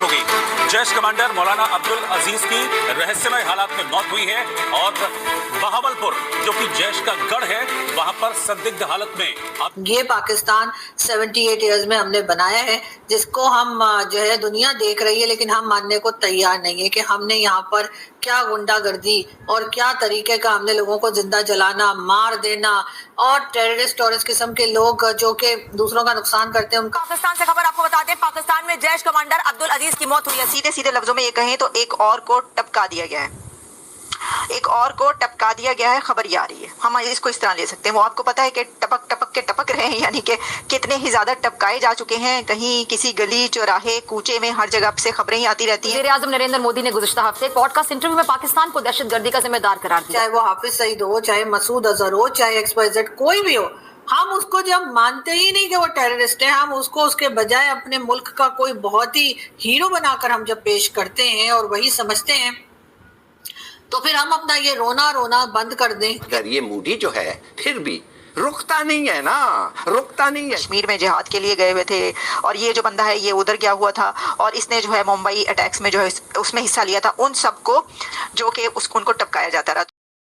हो गई। जैश कमांडर मौलाना अब्दुल अजीज की रहस्यमय हालात में मौत हुई है और बहावलपुर जो कि जैश का गढ़ है वहां पर संदिग्ध हालत में ये पाकिस्तान 78 इयर्स में हमने बनाया है, जिसको हम जो है दुनिया देख रही है, लेकिन हम मानने को तैयार नहीं है कि हमने यहाँ पर क्या गुंडागर्दी और क्या तरीके का हमने लोगों को जिंदा जलाना, मार देना और टेररिस्ट और इस किस्म के लोग जो कि दूसरों का नुकसान करते हैं उनका। पाकिस्तान से खबर आपको बताते हैं, पाकिस्तान में जैश कमांडर अब्दुल अजीज की मौत हुई है। सीधे सीधे लफ्जों में ये कहें तो एक और को टपका दिया गया है, एक और को टपका दिया गया है। खबर ये आ रही है, हम इसको इस तरह ले सकते हैं। वो आपको पता है कि टपक टपक के टपक रहे हैं, यानी कि कितने ही ज्यादा टपकाए जा चुके हैं। कहीं किसी गली चौराहे कूचे में हर जगह से खबरें ही आती रहती हैं। वज़ीर आज़म नरेंद्र मोदी ने गुज़िश्ता हफ्ते पॉडकास्ट इंटरव्यू में पाकिस्तान को दहशतगर्दी का जिम्मेदार करार दिया। चाहे वो हाफिज सईद हो, चाहे मसूद अजहर हो, चाहे XYZ कोई भी हो, हम उसको जब मानते ही नहीं कि वो टेररिस्ट है, हम उसको उसके बजाय अपने मुल्क का कोई बहुत ही हीरो बनाकर हम जब पेश करते हैं और वही समझते हैं, तो फिर हम अपना ये रोना रोना बंद कर दें। अगर ये मूडी जो है फिर भी रुकता नहीं है ना, रुकता नहीं है। कश्मीर में जिहाद के लिए गए हुए थे और ये जो बंदा है ये उधर गया हुआ था और इसने जो है मुंबई अटैक्स में जो है उसमें हिस्सा लिया था। उन सबको जो कि उनको टपकाया जाता रहा।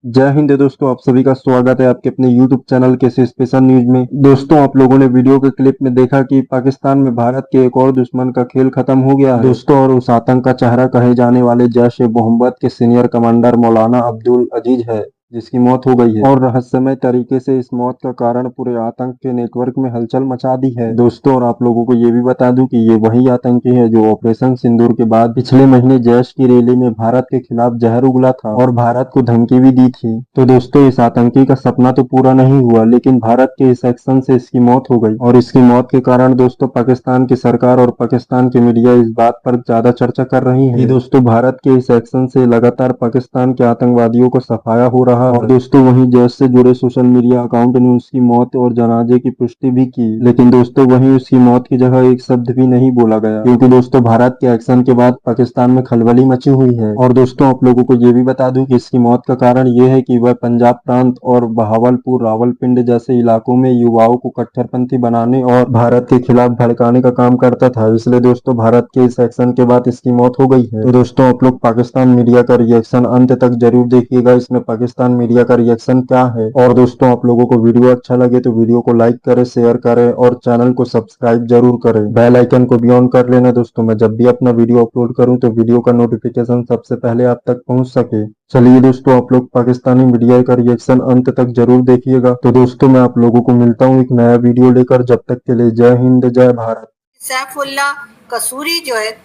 जय हिंद दोस्तों, आप सभी का स्वागत है आपके अपने YouTube चैनल के स्पेशल न्यूज में। दोस्तों, आप लोगों ने वीडियो के क्लिप में देखा कि पाकिस्तान में भारत के एक और दुश्मन का खेल खत्म हो गया है दोस्तों, और उस आतंक का चेहरा कहे जाने वाले जैश-ए-मोहम्मद के सीनियर कमांडर मौलाना अब्दुल अजीज है, जिसकी मौत हो गई है। और रहस्यमय तरीके से इस मौत का कारण पूरे आतंक के नेटवर्क में हलचल मचा दी है दोस्तों। और आप लोगों को ये भी बता दूं कि ये वही आतंकी है जो ऑपरेशन सिंदूर के बाद पिछले महीने जैश की रैली में भारत के खिलाफ जहर उगला था और भारत को धमकी भी दी थी। तो दोस्तों, इस आतंकी का सपना तो पूरा नहीं हुआ, लेकिन भारत के इस एक्शन से इसकी मौत हो गई। और इसकी मौत के कारण दोस्तों पाकिस्तान की सरकार और पाकिस्तान की मीडिया इस बात पर ज्यादा चर्चा कर रही है कि दोस्तों भारत के इस एक्शन से लगातार पाकिस्तान के आतंकवादियों को सफाया हो रहा है। और दोस्तों वहीं जैश से जुड़े सोशल मीडिया अकाउंट ने उसकी मौत और जनाजे की पुष्टि भी की, लेकिन दोस्तों वहीं उसकी मौत की जगह एक शब्द भी नहीं बोला गया, क्योंकि दोस्तों भारत के एक्शन के बाद पाकिस्तान में खलबली मची हुई है। और दोस्तों आप लोगों को ये भी बता दूं कि इसकी मौत का कारण ये है कि वह पंजाब प्रांत और बहावलपुर, रावलपिंडी जैसे इलाकों में युवाओं को कट्टरपंथी बनाने और भारत के खिलाफ भड़काने का काम करता था। इसलिए दोस्तों भारत के इस एक्शन के बाद इसकी मौत हो गई है। तो दोस्तों आप लोग पाकिस्तान मीडिया का रिएक्शन अंत तक जरूर देखिएगा, इसमें पाकिस्तान मीडिया का रिएक्शन क्या है। और दोस्तों आप लोगों को वीडियो अच्छा लगे तो वीडियो को लाइक करें, शेयर करें और चैनल को सब्सक्राइब जरूर करें। बेल आइकन को भी ऑन कर लेना दोस्तों, मैं जब भी अपना वीडियो अपलोड करूं तो वीडियो का नोटिफिकेशन सबसे पहले आप तक पहुंच सके। चलिए दोस्तों, आप लोग पाकिस्तानी मीडिया का रिएक्शन अंत तक जरूर देखिएगा। तो दोस्तों मैं आप लोगों को मिलता हूँ एक नया वीडियो लेकर, जब तक के लिए जय हिंद, जय भारत। सैफुल्ला कसूरी जो है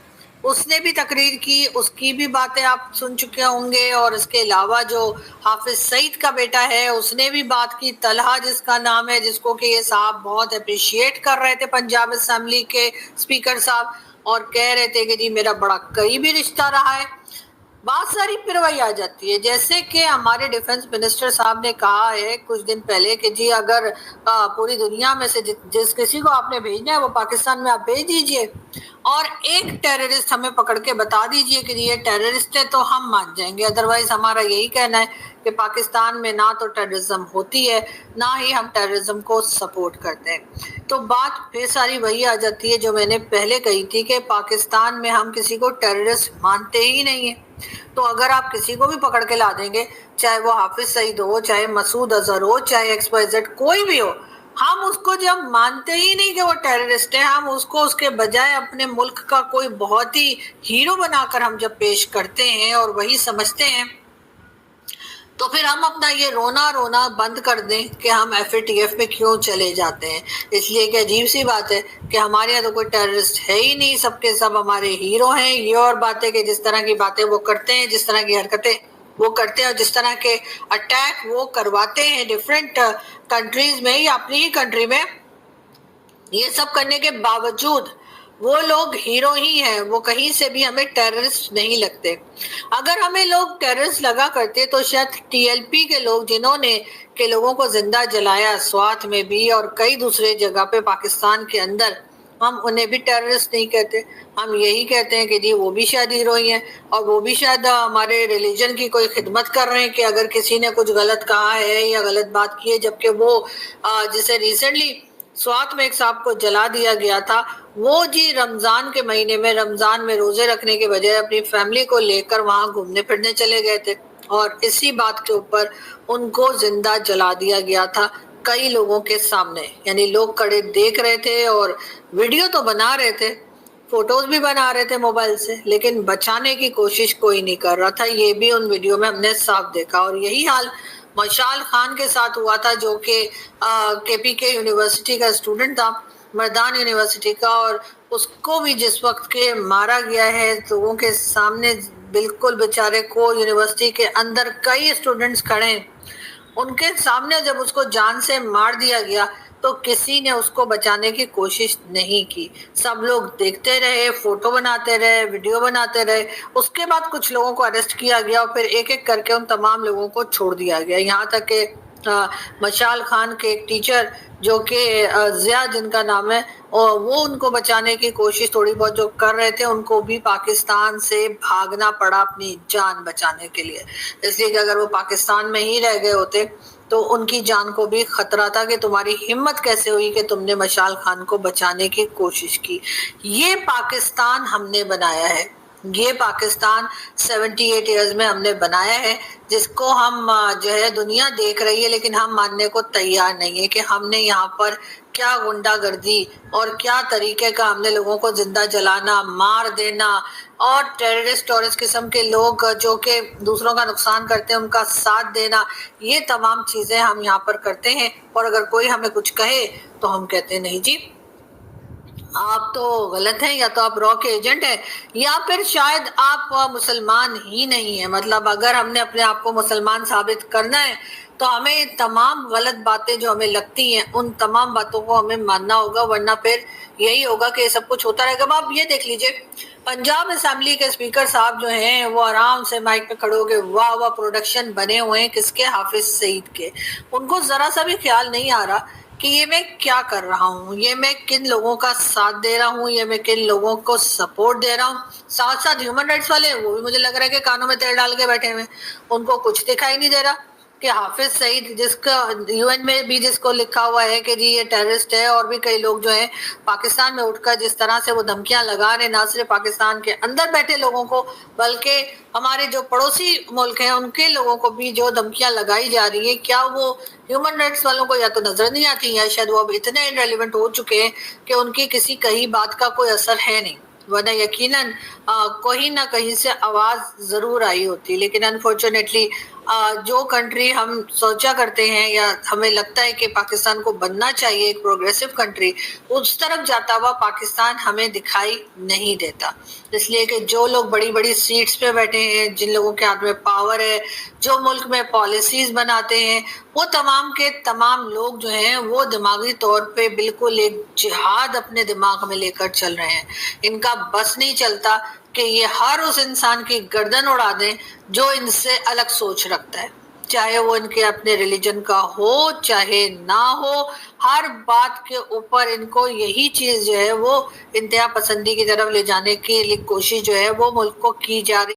उसने भी तकरीर की, उसकी भी बातें आप सुन चुके होंगे। और इसके अलावा जो हाफिज सईद का बेटा है उसने भी बात की, तलहा जिसका नाम है, जिसको कि ये साहब बहुत अप्रिशिएट कर रहे थे पंजाब असेंबली के स्पीकर साहब, और कह रहे थे कि जी मेरा बड़ा करीबी रिश्ता रहा है। बहुत सारी पिरवाई आ जाती है, जैसे कि हमारे डिफेंस मिनिस्टर साहब ने कहा है कुछ दिन पहले कि जी अगर पूरी दुनिया में से जिस किसी को आपने भेजना है वो पाकिस्तान में आप भेज दीजिए और एक टेररिस्ट हमें पकड़ के बता दीजिए कि ये टेररिस्ट है तो हम मान जाएंगे। अदरवाइज हमारा यही कहना है कि पाकिस्तान में ना तो टेररिज्म होती है ना ही हम टेररिज्म को सपोर्ट करते हैं। तो बात फिर सारी वही आ जाती है जो मैंने पहले कही थी कि पाकिस्तान में हम किसी को टेररिस्ट मानते ही नहीं है। तो अगर आप किसी को भी पकड़ के ला देंगे, चाहे वो हाफिज सईद हो, चाहे मसूद अजहर हो, चाहे XYZ कोई भी हो, हम उसको जब मानते ही नहीं कि वो टेररिस्ट है, हम उसको उसके बजाय अपने मुल्क का कोई बहुत ही हीरो बनाकर हम जब पेश करते हैं और वही समझते हैं, तो फिर हम अपना ये रोना रोना बंद कर दें कि हम FATF में क्यों चले जाते हैं। इसलिए कि अजीब सी बात है कि हमारे यहाँ तो कोई टेररिस्ट है ही नहीं, सबके सब हमारे हीरो हैं। ये और बात है कि जिस तरह की बातें वो करते हैं, जिस तरह की हरकतें वो करते हैं और जिस तरह के अटैक वो करवाते हैं डिफरेंट कंट्रीज में या अपनी ही कंट्री में, ये सब करने के बावजूद वो लोग हीरो ही हैं, वो कहीं से भी हमें टेररिस्ट नहीं लगते। अगर हमें लोग टेररिस्ट लगा करते तो शायद TLP के लोग जिन्होंने के लोगों को जिंदा जलाया स्वात में भी और कई दूसरे जगह पे पाकिस्तान के अंदर, हम उन्हें भी टेररिस्ट नहीं कहते, हम यही कहते हैं कि जी वो भी शायद हीरो ही हैं और वो भी शायद हमारे रिलीजन की कोई खिदमत कर रहे हैं कि अगर किसी ने कुछ गलत कहा है या गलत बात की है, जबकि वो जैसे रिसेंटली स्वात में एक साहब को जला दिया गया था। वो जी रमजान के महीने में, रमजान में रोजे रखने के बजाय अपनी फैमिली को लेकर वहां घूमने फिरने चले गए थे और इसी बात के ऊपर उनको जिंदा जला दिया गया था कई लोगों के सामने। यानी लोग खड़े देख रहे थे और वीडियो तो बना रहे थे, फोटोज भी बना रहे थे मोबाइल से, लेकिन बचाने की कोशिश कोई नहीं कर रहा था। ये भी उन वीडियो में हमने साफ देखा। और यही हाल मशाल खान के साथ हुआ था, जो कि KPK यूनिवर्सिटी का स्टूडेंट था, मर्दान यूनिवर्सिटी का, और उसको भी जिस वक्त के मारा गया है लोगों के सामने, बिल्कुल बेचारे को यूनिवर्सिटी के अंदर कई स्टूडेंट्स खड़े हैं, उनके सामने जब उसको जान से मार दिया गया तो किसी ने उसको बचाने की कोशिश नहीं की। सब लोग देखते रहे, फोटो बनाते रहे, वीडियो बनाते रहे। उसके बाद कुछ लोगों को अरेस्ट किया गया और फिर एक एक करके उन तमाम लोगों को छोड़ दिया गया। यहाँ तक कि मशाल खान के एक टीचर जो कि जिया जिनका नाम है, और वो उनको बचाने की कोशिश थोड़ी बहुत जो कर रहे थे, उनको भी पाकिस्तान से भागना पड़ा अपनी जान बचाने के लिए। इसलिए कि अगर वो पाकिस्तान में ही रह गए होते तो उनकी जान को भी खतरा था कि तुम्हारी हिम्मत कैसे हुई कि तुमने मशाल खान को बचाने की कोशिश की। ये पाकिस्तान हमने बनाया है, ये पाकिस्तान 78 इयर्स में हमने बनाया है, जिसको हम जो है दुनिया देख रही है, लेकिन हम मानने को तैयार नहीं है कि हमने यहाँ पर क्या गुंडागर्दी और क्या तरीके का हमने लोगों को जिंदा जलाना, मार देना और टेररिस्ट और इस किस्म के लोग जो कि दूसरों का नुकसान करते हैं उनका साथ देना, ये तमाम चीजें हम यहाँ पर करते हैं। और अगर कोई हमें कुछ कहे तो हम कहते हैं नहीं जी, आप तो गलत हैं, या तो आप रॉ के एजेंट हैं, या फिर शायद आप मुसलमान ही नहीं है। मतलब अगर हमने अपने आप को मुसलमान साबित करना है तो हमें तमाम गलत बातें जो हमें लगती हैं उन तमाम बातों को हमें मानना होगा, वरना फिर यही होगा कि सब कुछ होता रहेगा। अब आप ये देख लीजिए, पंजाब असेंबली के स्पीकर साहब जो हैं वो आराम से माइक पे खड़े होकर वाह वाह प्रोडक्शन बने हुए हैं किसके, हाफिज सईद के। उनको जरा सा भी ख्याल नहीं आ रहा कि ये मैं क्या कर रहा हूँ, ये मैं किन लोगों का साथ दे रहा हूँ, ये मैं किन लोगों को सपोर्ट दे रहा हूँ। साथ साथ ह्यूमन राइट्स वाले, वो भी मुझे लग रहा है कि कानों में तेल डाल के बैठे हुए, उनको कुछ दिखाई नहीं दे रहा कि हाफिज सईद, जिसका UN में भी जिसको लिखा हुआ है कि जी ये टेररिस्ट है, और भी कई लोग जो हैं पाकिस्तान में उठकर जिस तरह से वो धमकियां लगा रहे, ना सिर्फ पाकिस्तान के अंदर बैठे लोगों को बल्कि हमारे जो पड़ोसी मुल्क हैं उनके लोगों को भी जो धमकियां लगाई जा रही है, क्या वो ह्यूमन राइट्स वालों को या तो नजर नहीं आती, या शायद वो अब इतने इनरेलेवेंट हो चुके हैं कि उनकी किसी कही बात का कोई असर है नहीं, वरना यकीनन कहीं ना कहीं से आवाज जरूर आई होती। लेकिन अनफॉर्चुनेटली जो कंट्री हम सोचा करते हैं या हमें लगता है कि पाकिस्तान को बनना चाहिए एक प्रोग्रेसिव कंट्री, उस तरफ जाता हुआ पाकिस्तान हमें दिखाई नहीं देता। इसलिए कि जो लोग बड़ी बड़ी सीट्स पे बैठे हैं, जिन लोगों के हाथ में पावर है, जो मुल्क में पॉलिसीज बनाते हैं, वो तमाम के तमाम लोग जो हैं वो दिमागी तौर पे बिल्कुल एक जिहाद अपने दिमाग में लेकर चल रहे हैं। इनका बस नहीं चलता कि ये हर उस इंसान की गर्दन उड़ा दें जो इनसे अलग सोच रखता है, चाहे वो इनके अपने रिलीजन का हो चाहे ना हो। हर बात के ऊपर इनको यही चीज जो है वो इंतहा पसंदी की तरफ ले जाने की कोशिश जो है वो मुल्क को की जा रही।